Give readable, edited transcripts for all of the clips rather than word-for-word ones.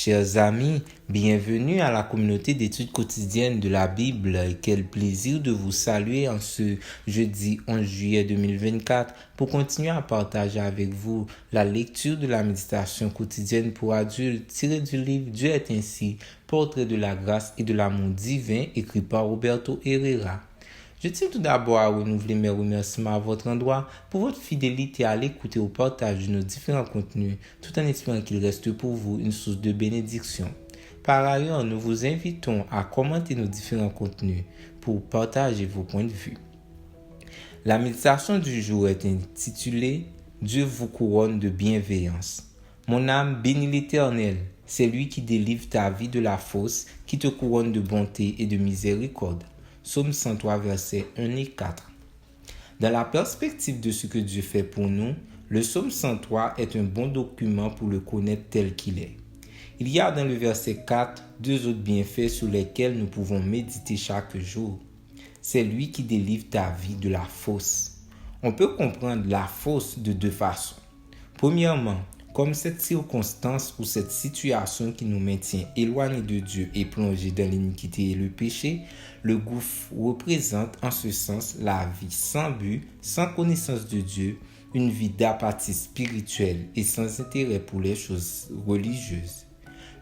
Chers amis, bienvenue à la communauté d'études quotidiennes de la Bible. Quel plaisir de vous saluer en ce jeudi 11 juillet 2024 pour continuer à partager avec vous la lecture de la méditation quotidienne pour adultes tirée du livre Dieu est ainsi, portrait de la grâce et de l'amour divin écrit par Roberto Herrera. Je tiens tout d'abord à renouveler mes remerciements à votre endroit pour votre fidélité à l'écoute et au partage de nos différents contenus, tout en espérant qu'il reste pour vous une source de bénédiction. Par ailleurs, nous vous invitons à commenter nos différents contenus pour partager vos points de vue. La méditation du jour est intitulée « Dieu vous couronne de bienveillance ». Mon âme bénit l'Éternel, c'est lui qui délivre ta vie de la fosse, qui te couronne de bonté et de miséricorde. Psaume 103, versets 1 et 4. Dans la perspective de ce que Dieu fait pour nous, le psaume 103 est un bon document pour le connaître tel qu'il est. Il y a dans le verset 4 deux autres bienfaits sur lesquels nous pouvons méditer chaque jour. C'est lui qui délivre ta vie de la fosse. On peut comprendre la fosse de deux façons. Premièrement, comme cette circonstance ou cette situation qui nous maintient éloignés de Dieu et plongés dans l'iniquité et le péché, le gouffre représente en ce sens la vie sans but, sans connaissance de Dieu, une vie d'apathie spirituelle et sans intérêt pour les choses religieuses.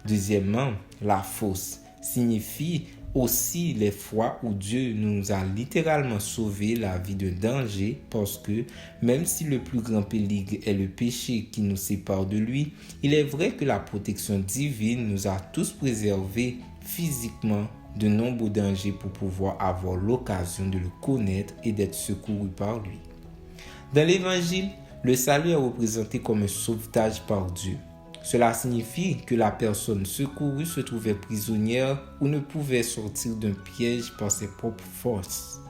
Deuxièmement, la fosse signifie aussi les fois où Dieu nous a littéralement sauvé la vie de danger parce que même si le plus grand péril est le péché qui nous sépare de lui, il est vrai que la protection divine nous a tous préservés physiquement de nombreux dangers pour pouvoir avoir l'occasion de le connaître et d'être secourus par lui. Dans l'Évangile, le salut est représenté comme un sauvetage par Dieu. Cela signifie que la personne secourue se trouvait prisonnière ou ne pouvait sortir d'un piège par ses propres forces.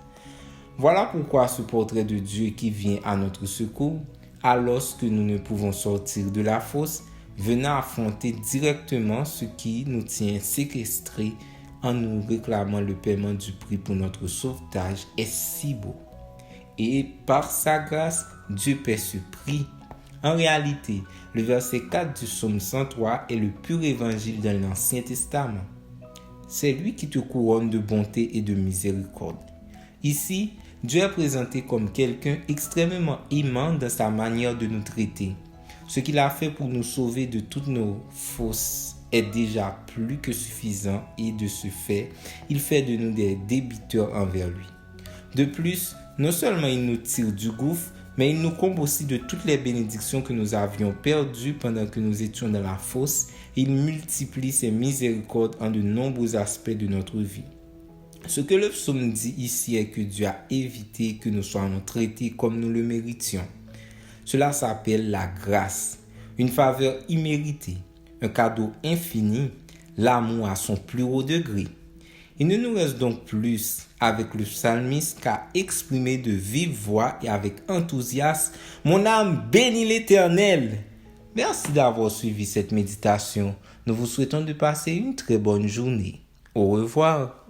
Voilà pourquoi ce portrait de Dieu qui vient à notre secours, alors que nous ne pouvons sortir de la fosse, venant affronter directement ce qui nous tient séquestrés en nous réclamant le paiement du prix pour notre sauvetage, est si beau. Et par sa grâce, Dieu paie ce prix. En réalité, le verset 4 du psaume 103 est le pur évangile dans l'Ancien Testament. C'est lui qui te couronne de bonté et de miséricorde. Ici, Dieu est présenté comme quelqu'un extrêmement aimant dans sa manière de nous traiter. Ce qu'il a fait pour nous sauver de toutes nos fausses est déjà plus que suffisant et de ce fait, il fait de nous des débiteurs envers lui. De plus, non seulement il nous tire du gouffre, mais il nous comble aussi de toutes les bénédictions que nous avions perdues pendant que nous étions dans la fosse et il multiplie ses miséricordes en de nombreux aspects de notre vie. Ce que le psaume dit ici est que Dieu a évité que nous soyons traités comme nous le méritions. Cela s'appelle la grâce, une faveur imméritée, un cadeau infini, l'amour à son plus haut degré. Il ne nous reste donc plus avec le psalmiste qu'à exprimer de vive voix et avec enthousiasme « Mon âme bénit l'Éternel ». Merci d'avoir suivi cette méditation. Nous vous souhaitons de passer une très bonne journée. Au revoir.